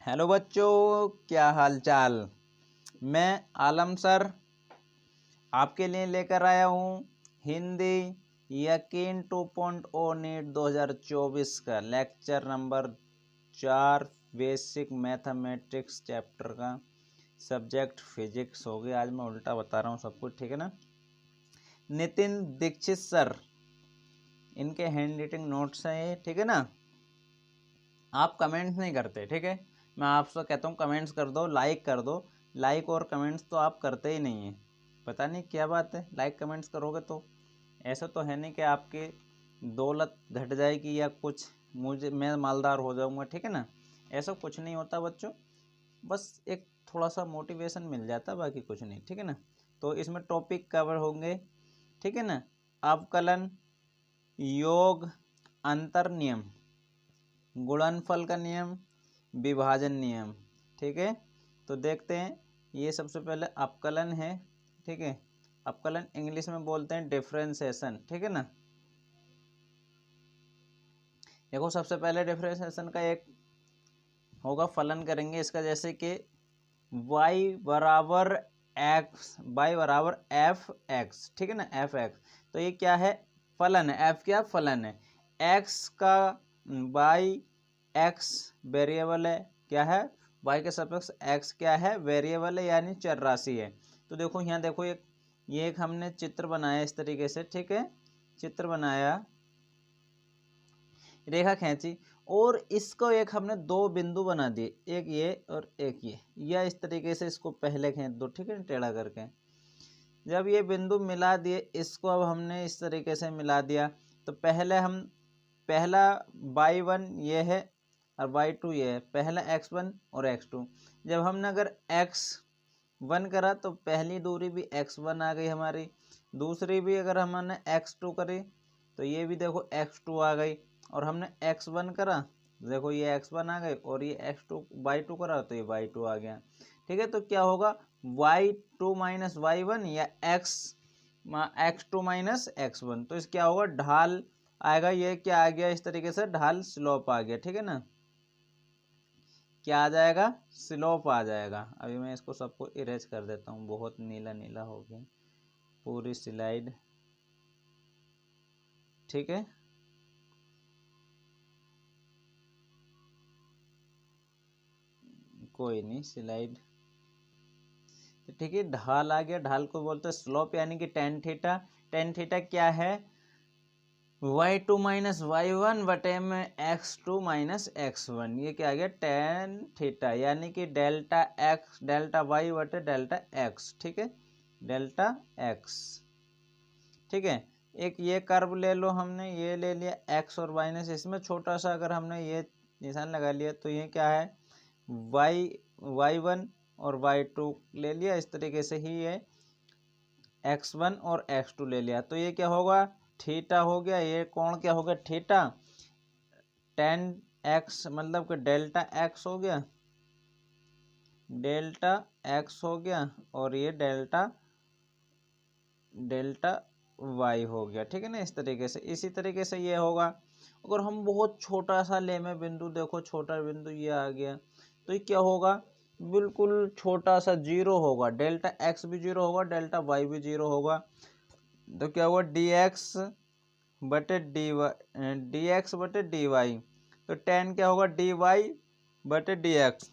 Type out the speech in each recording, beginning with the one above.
Hello बच्चों, क्या हाल चाल। मैं आलम सर आपके लिए लेकर आया हूँ हिंदी यकीन 2.0 नीट 2024 का lecture number 4 basic mathematics chapter का सब्जेक्ट फिजिक्स हो गया। आज मैं उल्टा बता रहा हूँ सब कुछ, ठीक है ना। नितिन दीक्षित सर, इनके हैंड राइटिंग नोट्स हैं ये, ठीक है ना। आप कमेंट्स नहीं करते, ठीक है। मैं आपसे कहता हूँ कमेंट्स कर दो, लाइक कर दो। लाइक और कमेंट्स तो आप करते ही नहीं हैं, पता नहीं क्या बात है। लाइक कमेंट्स करोगे तो ऐसा तो है नहीं कि आपकी दौलत घट जाएगी या कुछ मैं मालदार हो जाऊंगा, ठीक है ना। ऐसा कुछ नहीं होता बच्चों, बस एक थोड़ा सा मोटिवेशन मिल जाता, बाकी कुछ नहीं, ठीक है ना। तो इसमें टॉपिक कवर होंगे, ठीक है ना। अवकलन, योग, अंतर नियम, गुणनफल का नियम, विभाजन नियम, ठीक है। तो देखते हैं, ये सबसे पहले अपकलन है, ठीक है। अपकलन इंग्लिश में बोलते हैं डिफरेंशिएशन, ठीक है ना। देखो सबसे पहले डिफरेंशिएशन का एक होगा, फलन करेंगे इसका, जैसे कि y बराबर एक्स, y बराबर एफ एक्स, ठीक है ना, एफ एक्स। तो ये क्या है, फलन है। एफ क्या फलन है, एक्स का y एक्स वेरिएबल है, क्या है, y के सापेक्ष x क्या है, वेरिएबल है, यानी चर राशि है। तो देखो यहाँ देखो, ये एक हमने चित्र बनाया इस तरीके से, ठीक है। चित्र बनाया, रेखा खींची, और इसको एक हमने दो बिंदु बना दिए, एक ये और एक ये, या इस तरीके से इसको पहले खींच दो, ठीक है, टेढ़ा करके। जब ये बिंदु मिला दिए, इसको अब हमने इस तरीके से मिला दिया, तो पहला y1 ये है और y2 ये है, पहला x1 और x2। जब हमने अगर x1 करा तो पहली दूरी भी x1 आ गई हमारी, दूसरी भी अगर हमने x2 करी तो ये भी देखो x2 आ गई, और हमने x1 करा, देखो ये x1 आ गई, और ये x2 y2 करा तो ये y2 आ गया, ठीक है। तो क्या होगा, y2 माइनस y1 या x2 माइनस x1। तो इस क्या होगा, ढाल आएगा, ये क्या आ गया, इस तरीके से ढाल स्लोप आ गया, ठीक है ना। क्या आ जाएगा, स्लोप आ जाएगा। अभी मैं इसको सबको इरेज कर देता हूँ, बहुत नीला नीला हो गया पूरी स्लाइड, ठीक है। कोई नहीं, स्लाइड तो ठीक है। ढाल आ गया, ढाल को बोलते हैं स्लोप, यानी कि टेन थीटा। टेन थीटा क्या है, y2 माइनस y1 बटे में x2 माइनस x1, ये क्या आ गया, टेन थीटा, यानी कि डेल्टा x डेल्टा y बटे डेल्टा x, ठीक है, डेल्टा x, ठीक है। एक ये कर्व ले लो, हमने ये ले लिया x और माइनस, इसमें छोटा सा अगर हमने ये निशान लगा लिया तो ये क्या है, y1 और y2 ले लिया, इस तरीके से ही ये x1 और x2 ले लिया, तो ये क्या होगा, थीटा हो गया। ये कोण क्या हो गया, थीटा। टेन एक्स मतलब कि डेल्टा एक्स हो गया, डेल्टा एक्स हो गया, और ये डेल्टा वाई हो गया, ठीक है ना। इस तरीके से, इसी तरीके से ये होगा। अगर हम बहुत छोटा सा ले में बिंदु, देखो छोटा बिंदु ये आ गया, तो ये क्या होगा, बिल्कुल छोटा सा जीरो होगा, डेल्टा एक्स भी जीरो होगा, डेल्टा वाई भी जीरो होगा। तो क्या होगा, डी एक्स बटे डी एक्स बटे डी वाई, तो टेन क्या होगा, डी वाई बटे डी एक्स।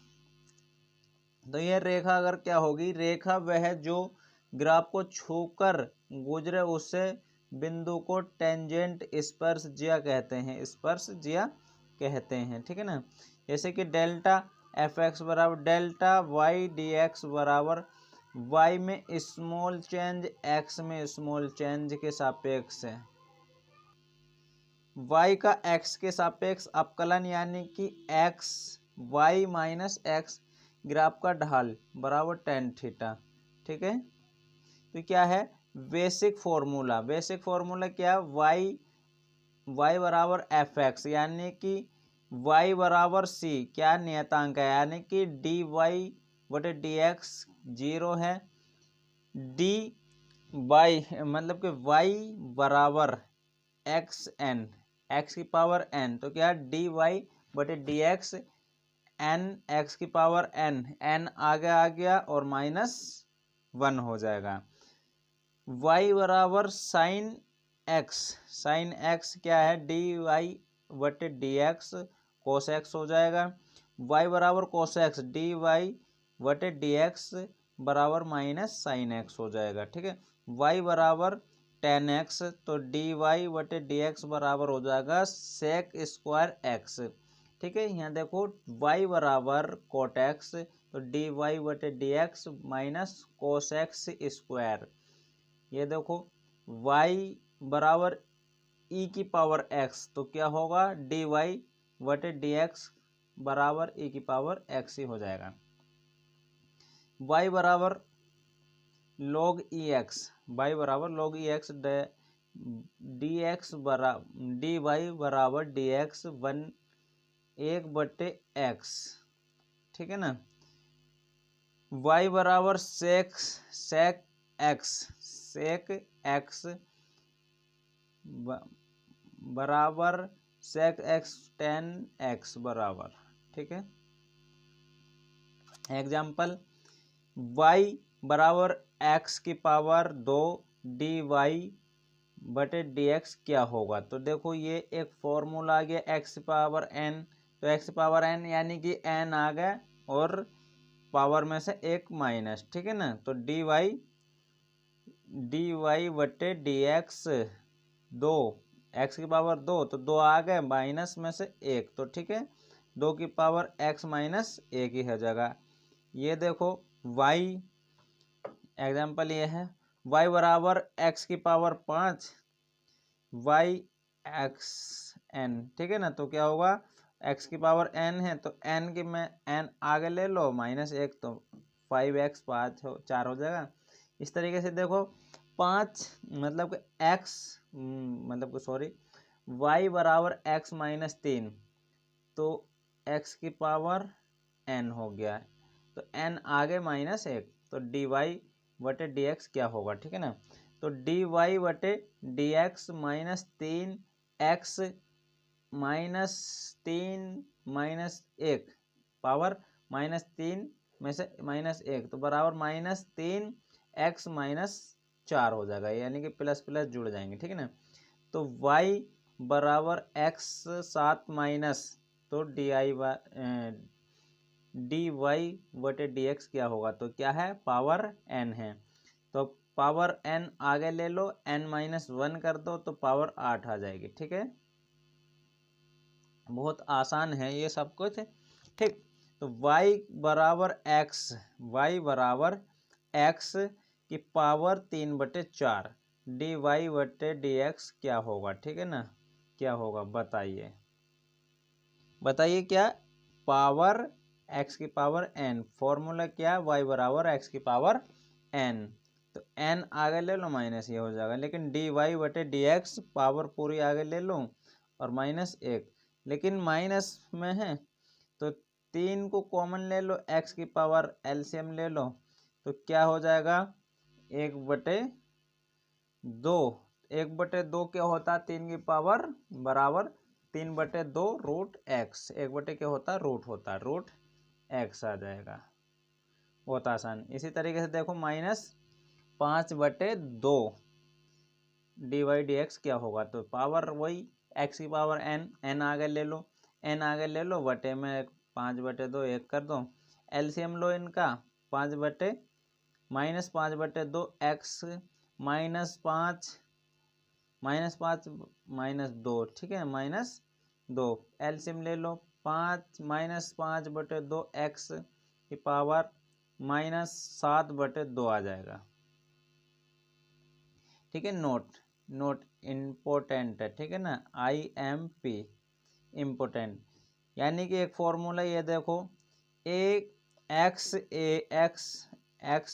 तो ये रेखा अगर क्या होगी, रेखा वह जो ग्राफ को छूकर गुजरे उससे बिंदु को टेंजेंट स्पर्श ज्या कहते हैं, स्पर्श ज्या कहते हैं, ठीक है ना। जैसे कि डेल्टा एफ एक्स बराबर डेल्टा वाई डी एक्स बराबर वाई में स्मॉल चेंज एक्स में स्मॉल चेंज के सापेक्ष है। y का x के सापेक्ष अपकलन, यानी कि x y minus x graph का ढाल बराबर टेन थीटा, ठीक है। तो क्या है, बेसिक फॉर्मूला, बेसिक फॉर्मूला क्या, y बराबर एफ एक्स, यानी कि y बराबर c, क्या नियतांक है, यानी कि डी वाई बटे डी एक्स जीरो है, डी वाई मतलब कि y बराबर एक्स एन, एक्स की पावर एन, तो क्या डी वाई बटे डी एक्स एन एक्स की पावर एन आगे आ गया और -1 हो जाएगा। y बराबर साइन एक्स क्या है, डी वाई बटे डी एक्स कोस एक्स हो जाएगा। y बराबर कोस एक्स डी वाई बटे डी एक्स बराबर माइनस साइन एक्स हो जाएगा। ठीक है, y बराबर टेन एक्स तो डी वाई बटे डी एक्स बराबर हो जाएगा सेक स्क्वायर एक्स। ठीक है, यहाँ देखो y बराबर कोट एक्स तो डी वाई बटे d x minus cos x square. ये देखो y बराबर e की पावर x तो क्या होगा, डी वाई बटे डी एक्स बराबर e की पावर x ही हो जाएगा। y बराबर log ex, y बराबर log ex डी एक्स बराबर डी वाई बराबर डी एक्स 1/x। ठीक है ना, y बराबर सेक एक्स बराबर सेक एक्स टेन एक्स बराबर। ठीक है, एग्जाम्पल y बराबर x की पावर 2 डी वाई बटे डी एक्स क्या होगा, तो देखो ये एक फॉर्मूला आ गया x पावर n, तो x पावर n यानी कि n आ गया और पावर में से एक माइनस। ठीक है ना, तो डी वाई बटे डी एक्स 2 एक्स की पावर 2 तो 2 आ गए माइनस में से एक, तो ठीक है 2 की पावर x माइनस एक ही हो जाएगा। ये देखो y एग्जाम्पल ये है y बराबर x की पावर 5 y एक्स n। ठीक है ना, तो क्या होगा x की पावर n है तो n की में n आगे ले लो माइनस एक तो 5x 4 हो जाएगा। इस तरीके से देखो 5 मतलब कि x मतलब कि सॉरी y बराबर x माइनस 3 तो x की पावर n हो गया, तो n आगे माइनस एक तो डी वाई बटे डी एक्स क्या होगा। ठीक है ना, तो डी वाई बटे d x minus 3x minus एक पावर -3 में से -1 तो बराबर -3x -4 हो जाएगा, यानी कि प्लस प्लस जुड़ जाएंगे। ठीक है ना, तो y बराबर x 7 माइनस तो डी वाई बटे डी एक्स क्या होगा, तो क्या है पावर n है तो पावर n आगे ले लो n-1 कर दो तो पावर 8 आ जाएगी। ठीक है, बहुत आसान है ये सब कुछ। ठीक, तो y बराबर x की पावर 3/4 डी वाई बटे डी एक्स क्या होगा। ठीक है ना, क्या होगा बताइए क्या, पावर x की पावर n, फॉर्मूला क्या y बराबर x की पावर n, तो n आगे ले लो माइनस ये हो जाएगा, लेकिन डी वाई बटे डी एक्स पावर पूरी आगे ले लो और -1 लेकिन माइनस में है तो 3 को कॉमन ले लो, x की पावर एलसीएम ले लो तो क्या हो जाएगा 1/2। 1/2 क्या होता है 3 की पावर बराबर 3/2 रूट एक्स, 1/, क्या होता है रूट होता है रूट एक्स आ जाएगा, बहुत आसान। इसी तरीके से देखो -5/2 डी वाई डी एक्स क्या होगा, तो पावर वही x की पावर n आगे ले लो, बटे में 5/2 एक कर दो, एलसीएम लो इनका 5/2 x -5 -2। ठीक है, -2 एलसीएम ले लो 5 -5/2 x की पावर -7/2 आ जाएगा। ठीक है, नोट इम्पोर्टेंट है। ठीक है ना, IMP इम्पोर्टेंट, यानी कि एक फॉर्मूला ये देखो एक्स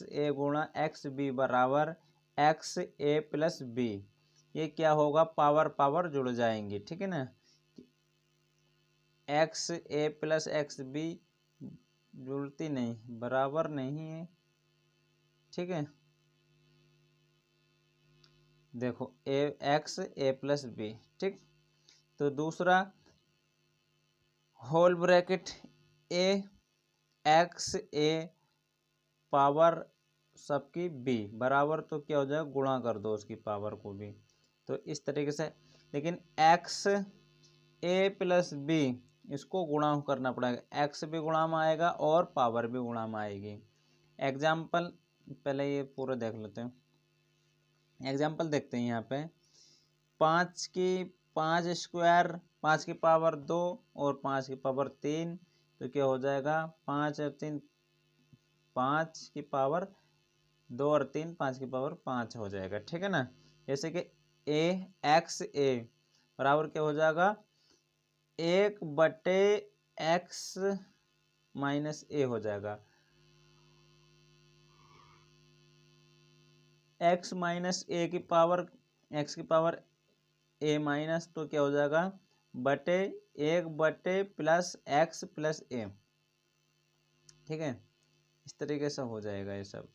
ए गुणा एक्स बी बराबर XA + B, ये क्या होगा पावर जुड़ जाएंगी। ठीक है ना, XA + XB जुड़ती नहीं, बराबर नहीं है। ठीक है, देखो XA + B। ठीक, तो दूसरा होल ब्रैकेट ए एक्स ए पावर सबकी बी बराबर, तो क्या हो जाएगा, गुणा कर दो उसकी पावर को भी, तो इस तरीके से। लेकिन एक्स ए प्लस बी इसको गुणा करना पड़ेगा, एक्स भी गुणा में आएगा और पावर भी गुणा में आएगी। एग्जाम्पल पहले ये पूरा देख लेते हैं, एग्जाम्पल देखते हैं यहाँ पे। 5 स्क्वायर, 5 की पावर 2 और 5 की पावर 3, तो क्या हो जाएगा, 5 और 3 5 की पावर 2 और 3 5 की पावर 5 हो जाएगा, ठीक है ना। जैसे कि ए एक्स ए बराबर क्या हो जाएगा, 1/x माइनस ए हो जाएगा, x माइनस ए की पावर, x की पावर ए माइनस, तो क्या हो जाएगा, बटे 1 प्लस एक्स प्लस ए, ठीक है। इस तरीके से हो जाएगा ये सब।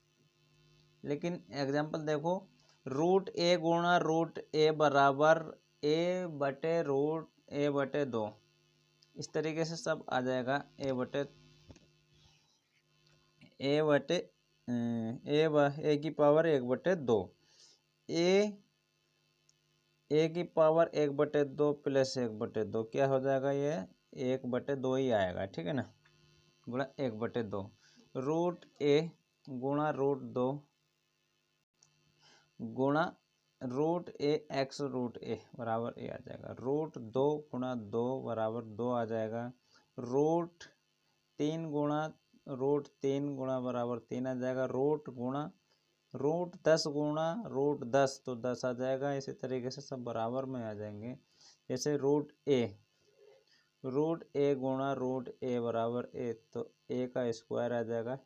लेकिन एग्जाम्पल देखो, रूट ए गुणा रूट ए बराबर a/√a/2, इस तरीके से सब आ जाएगा, ए की पावर 1/2, ए की पावर 1/2 प्लस 1/2 क्या हो जाएगा, ये 1/2 ही आएगा, ठीक है ना, गुणा 1/2, रूट ए गुणा √2 गुणा रूट ए एक्स रूट ए बराबर ए आ जाएगा, √2 गुणा 2 बराबर 2 आ जाएगा, √3 गुणा √3 गुणा बराबर 3 आ जाएगा, √10 गुणा √10 तो 10 आ जाएगा। इसी तरीके से सब बराबर में आ जाएंगे। जैसे रूट ए गुणा रूट ए बराबर ए, तो ए का स्क्वायर आ जाएगा,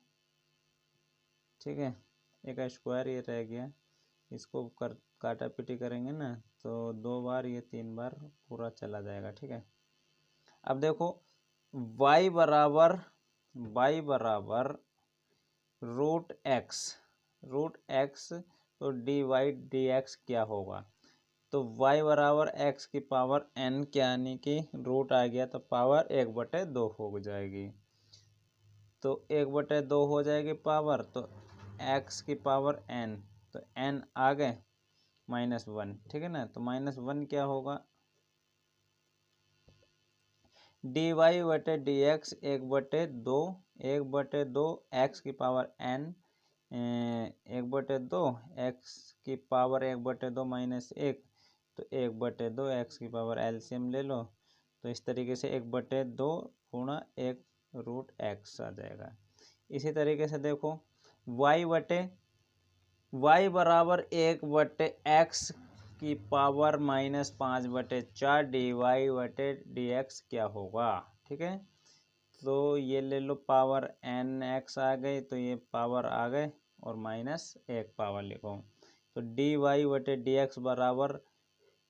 ठीक है, ए का स्क्वायर ये रह गया, इसको काटा पीटी करेंगे ना, तो 2 बार ये 3 बार पूरा चला जाएगा, ठीक है। अब देखो y बराबर √x, तो dy/dx क्या होगा, तो y बराबर x की पावर n, क्या यानी कि रूट आ गया तो पावर 1/2 हो जाएगी, तो 1/2 हो जाएगी पावर, तो x की पावर n, तो n आ गए -1, ठीक है ना, तो -1 क्या होगा, dy/dx 1/2 x की पावर n 1/2 x की पावर 1/2 -1, तो 1/2 x की पावर एलसीएम ले लो, तो इस तरीके से 1/2 गुणा 1√x आ जाएगा। इसी तरीके से देखो y बराबर 1/x की पावर -5/4 dy/dx क्या होगा, ठीक है। तो ये ले लो पावर nx आ गई, तो ये पावर आ गए और -1 पावर लिखो, तो dy/dx बराबर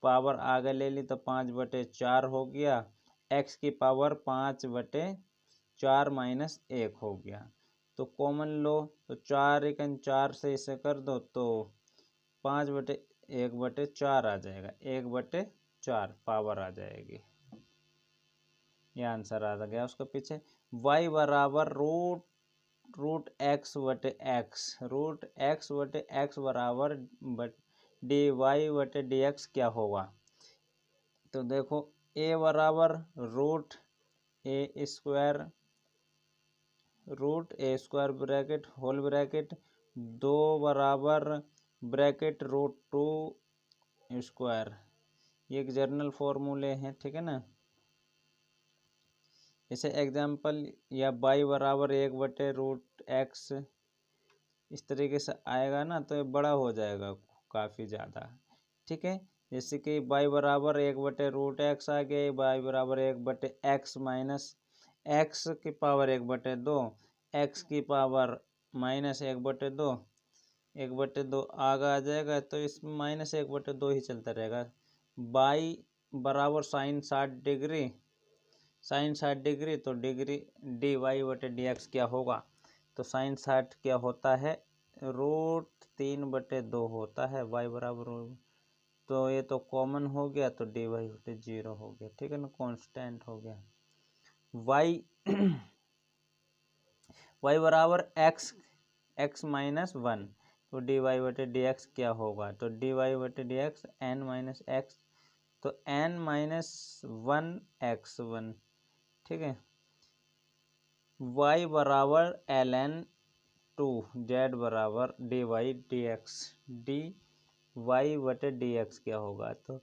पावर आगे ले ली तो 5/4 हो गया, x की पावर 5/4 -1 हो गया, तो कॉमन लो, तो 4 से इसे कर दो, तो 5/1/4 आ जाएगा, 1/4 पावर आ जाएगी, ये आंसर आ गया उसके पीछे। y बराबर √x/x बराबर dy/dx क्या होगा, तो देखो a बराबर √a² ब्रैकेट होल ब्रैकेट 2 बराबर ब्रैकेट √2², ये एक जर्नल फॉर्मूले हैं, ठीक है ना। जैसे एग्जाम्पल, या y बराबर 1/√x, इस तरीके से आएगा ना, तो ये बड़ा हो जाएगा काफ़ी ज़्यादा, ठीक है। जैसे कि y बराबर 1/√x आ गया, y बराबर 1/x माइनस x की पावर 1/2, x की पावर -1/2, 1/2 आगे आ जाएगा, तो इसमें -1/2 ही चलता रहेगा। y बराबर साइन 60 डिग्री, तो डिग्री dy/dx क्या होगा, तो साइन 60 क्या होता है, √3/2 होता है, y बराबर, तो ये तो कॉमन हो गया, तो dy/0 हो गया, ठीक है ना, कांस्टेंट हो गया। y y बराबर x माइनस वन, तो dy बटे डी एक्स क्या होगा, तो dy बटे d x n minus x, तो n minus one x one, ठीक है। y बराबर ln टू, z बराबर dy d x, d y बटे डी एक्स क्या होगा, तो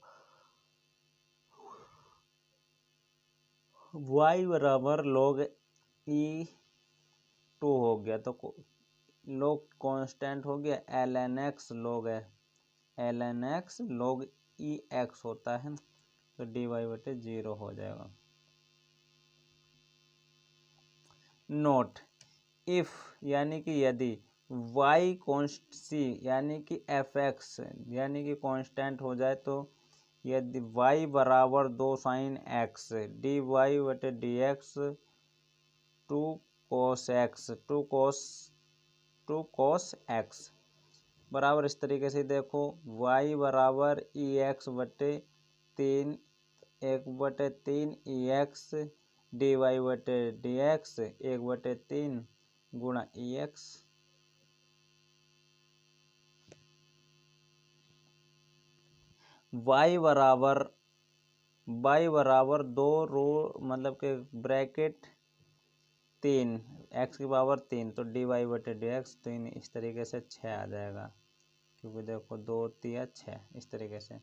y बराबर log ई टू हो गया, तो log कांस्टेंट हो गया, ln x log है, ln x log ई एक्स होता है, तो डी वाई बटे जीरो हो जाएगा। नोट, इफ यानी कि यदि y कॉन्स्ट सी यानी कि एफ एक्स यानी कि कांस्टेंट हो जाए, तो यदि y बराबर दो साइन x, डी वाई बटे d x two cos x, two cos x बराबर, इस तरीके से देखो y बराबर ई एक्स बटे तीन, एक बटे तीन ई एक्स डी वाई बटे डी एक्स एक बटे तीन गुणा ई एक्स, y बराबर दो रो मतलब के ब्रैकेट तीन, x की पावर तीन, तो डी वाई बटे डी एक्स तीन, इस तरीके से 6 आ जाएगा, क्योंकि देखो दो तिया 6, इस तरीके से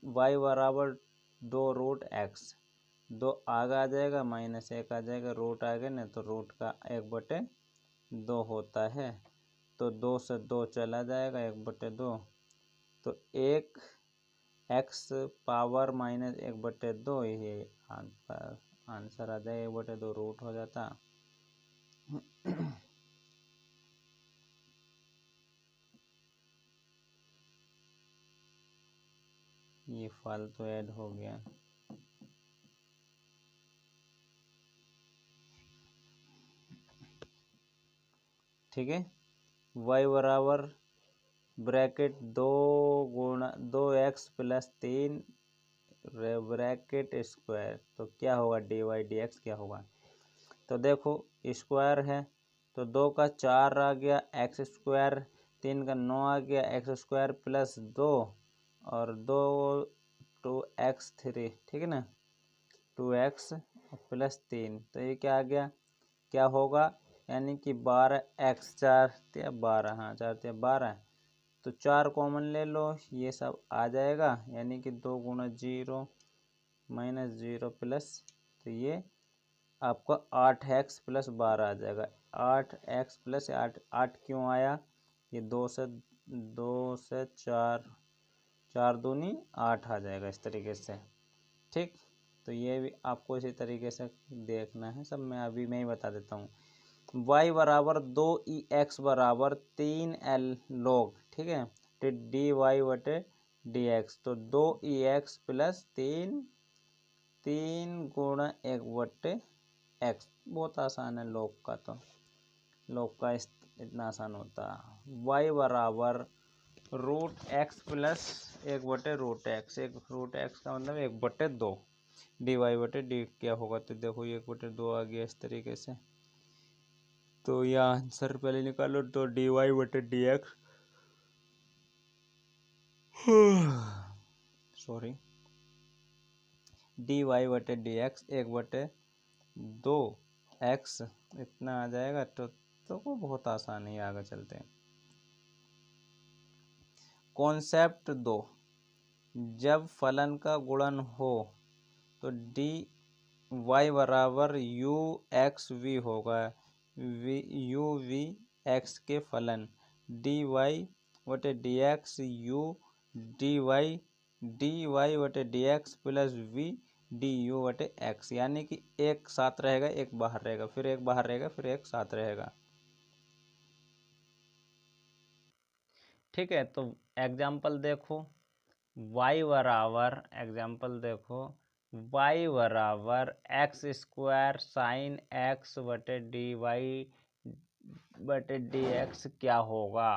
y बराबर दो रूट एक्स, दो आगे आ जाएगा माइनस एक आ जाएगा, रूट आ गया ना, तो रूट का एक बटे दो होता है, तो दो से दो चला जाएगा, एक बटे दो, तो एक एक्स पावर माइनस एक बटे दो, ये आंसर आ जाए, एक बटे दो रूट हो जाता। ये फालतू ऐड हो गया, ठीक है। y बराबर ब्रैकेट दो गुणा दो एक्स प्लस तीन ब्रैकेट स्क्वायर, तो क्या होगा डी वाई डी एक्स क्या होगा, तो देखो स्क्वायर है, तो दो का चार आ गया एक्स स्क्वायर, तीन का नौ आ गया एक्स स्क्वायर प्लस दो, और दो टू एक्स थ्री, ठीक है ना, टू एक्स प्लस तीन, तो ये क्या आ गया, क्या होगा, यानी कि 12x, चार या 12, हाँ चार या 12, तो चार कॉमन ले लो, ये सब आ जाएगा, यानी कि दो गुणा जीरो माइनस जीरो प्लस, तो ये आपका 8x प्लस 12 आ जाएगा, 8x प्लस आठ, आठ क्यों आया, ये दो से चार, चार दूनी आठ आ जाएगा, इस तरीके से, ठीक। तो ये भी आपको इसी तरीके से देखना है, सब मैं अभी मैं ही बता देता हूँ। y बराबर दो ई एक्स बराबर तीन एल लॉग, ठीक है, तो डी वाई बटे डी एक्स, तो दो ई एक्स प्लस तीन, तीन गुणा एक बटे एक्स, बहुत आसान है लॉग का, तो लॉग का इतना आसान होता है। y बराबर रूट एक्स प्लस एक बटे रूट एक्स, एक रूट एक्स का मतलब एक बटे दो, डी वाई बटे डी क्या होगा, तो देखो ये एक बटे दो आ गया, इस तरीके से, तो यह आंसर पहले निकालो, तो डी वाई बटे d x sorry d y बटे डी एक्स एक बटे दो एक्स इतना आ जाएगा, तो वो बहुत आसान है, आगे चलते हैं। कॉन्सेप्ट दो, जब फलन का गुणन हो तो डी वाई बराबर यू एक्स वी होगा, यू वी एक्स के फलन डी वाई बटे d x u d y बटे d x plus v d u बटे एक्स, यानी कि एक साथ रहेगा एक बाहर रहेगा, फिर एक बाहर रहेगा फिर एक साथ रहेगा, ठीक है। तो एग्जाम्पल देखो, y बराबर एग्जाम्पल देखो, y बराबर एक्स स्क्वायर साइन एक्स बटे डी वाई बटे डी एक्स क्या होगा,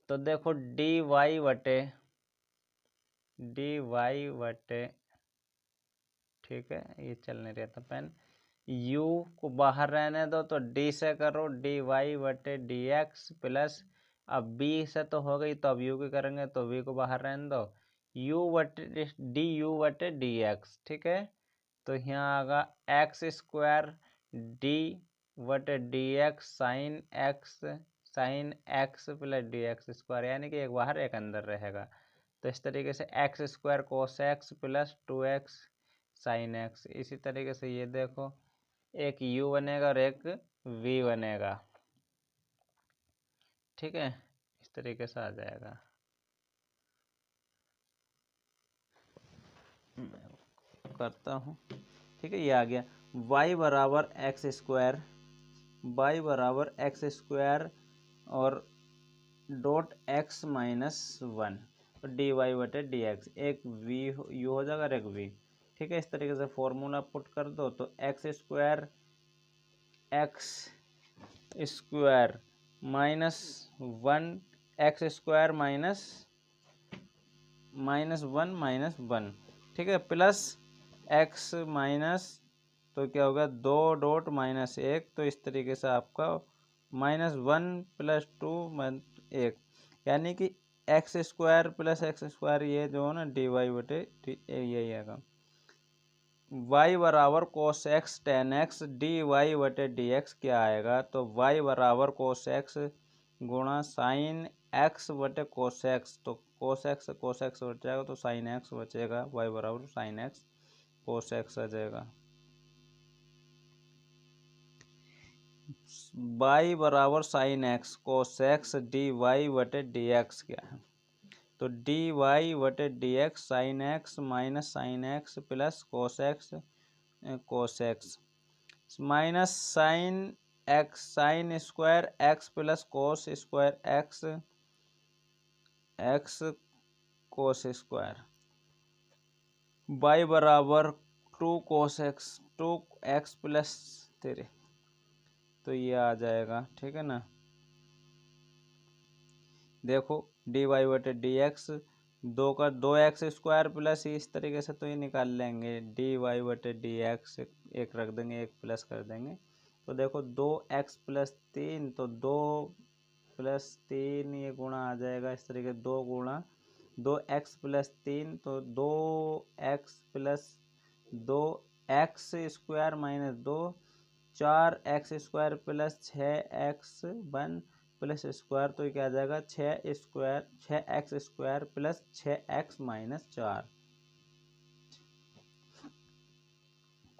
तो देखो डी वाई बटे ठीक है, ये चल नहीं रहता पेन, u को बाहर रहने दो तो d से करो dy बटे dx प्लस, अब b से तो हो गई तो अब u की करेंगे तो v को बाहर रहने दो u बटे du बटे dx। ठीक है, तो यहाँ आगा एक्स स्क्वायर d बटे dx sign x plus dx square, यानी कि एक बाहर एक अंदर रहेगा। तो इस तरीके से x square cos x plus 2x sine x. इसी तरीके से ये देखो एक u बनेगा और एक v बनेगा। ठीक है, इस तरीके से आ जाएगा। मैं करता हूँ। ठीक है, ये आ गया y बराबर एक्स स्क्वायर और डॉट x माइनस 1 तो डी वाई बटे डी एक्स, एक v u हो जाएगा और एक v। ठीक है, इस तरीके से फॉर्मूला पुट कर दो तो x square minus 1 x square minus 1 ठीक है, प्लस एक्स माइनस, तो क्या होगा 2 डॉट माइनस 1, तो इस तरीके से आपका -1 प्लस 2 1, यानी कि x square plus x square, ये जो है ना डी वाई बटे यही आएगा। y बराबर cos x tan x d y बटे डी एक्स क्या आएगा, तो y बराबर कोस एक्स गुणा साइन एक्स बटे कोस एक्स, तो कोस एक्स बच जाएगा तो साइन एक्स बचेगा, y बराबर साइन एक्स कोस एक्स आ जाएगा। y बराबर sine x cos x d y बटे डी एक्स क्या है, तो डी वाई बटे d x sine x minus sine x plus cos x minus sine square x plus cos square x cos square, y बराबर 2 x plus 3, तो ये आ जाएगा। ठीक है ना, देखो डी वाई बटे डी एक्स, 2 का 2x स्क्वायर प्लस, इस तरीके से तो ये निकाल लेंगे डी वाई बटे डी एक्स, एक रख देंगे एक प्लस कर देंगे, तो देखो 2x प्लस 3, तो 2 प्लस 3 ये गुणा आ जाएगा, इस तरीके 2 गुणा 2x प्लस 3, तो 2x plus 2x square minus 2, 4x square plus 6x 1 plus square, तो क्या आ जाएगा 6x square plus 6x minus 4।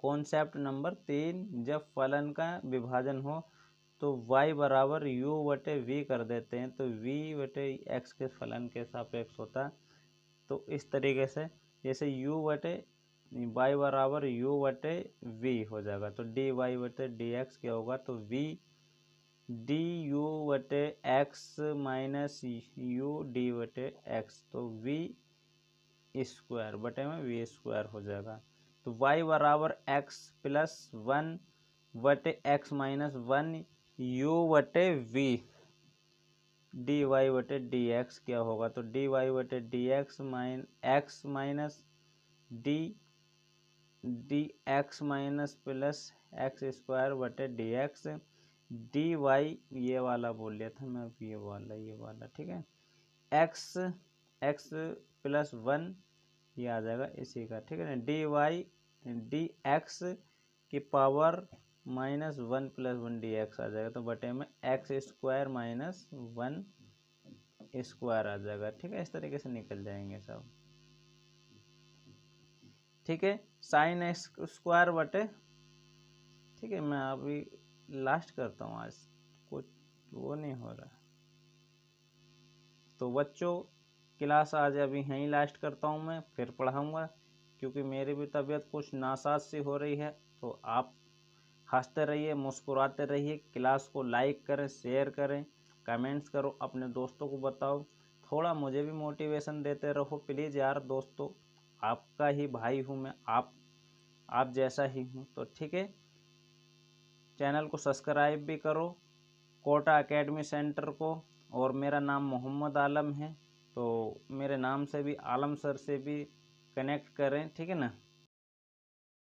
Concept number 3, जब फलन का विभाजन हो तो y बराबर u बटे v कर देते हैं, तो v बटे x के फलन के सापेक्ष होता, तो इस तरीके से जैसे u बटे y बराबर u बटे v हो जाएगा, तो dy बटे dx क्या होगा, तो v डी यू बटे एक्स माइनस यू डी बटे एक्स, तो v स्क्वायर बटे में v स्क्वायर हो जाएगा, तो y बराबर x प्लस 1 बटे एक्स माइनस 1 u बटे v डी वाई बटे डी एक्स क्या होगा, तो डी वाई बटे d x minus D x minus plus x square बटे डी एक्स डी वाई, ये वाला बोल लिया था मैं, ये वाला ठीक है, एक्स प्लस 1 ये आ जाएगा इसी का। ठीक है ना, डी वाई डी एक्स की पावर -1 प्लस 1 डी एक्स आ जाएगा, तो बटे में एक्स स्क्वायर माइनस 1 स्क्वायर आ जाएगा। ठीक है, इस तरीके से निकल जाएंगे सब। ठीक है, साइन एक्स स्क्वायर बटे, ठीक है मैं अभी लास्ट करता हूँ, आज कुछ वो नहीं हो रहा, तो बच्चों क्लास आज अभी यहीं लास्ट करता हूँ, मैं फिर पढ़ाऊँगा, क्योंकि मेरी भी तबीयत कुछ नासाज सी हो रही है। तो आप हंसते रहिए, मुस्कुराते रहिए, क्लास को लाइक करें, शेयर करें, कमेंट्स करो, अपने दोस्तों को बताओ, थोड़ा मुझे भी मोटिवेशन देते रहो प्लीज़ यार दोस्तों, आपका ही भाई हूँ मैं, आप जैसा ही हूँ। तो ठीक है, चैनल को सब्सक्राइब भी करो, कोटा एकेडमी सेंटर को, और मेरा नाम मोहम्मद आलम है, तो मेरे नाम से भी आलम सर से भी कनेक्ट करें। ठीक है ना।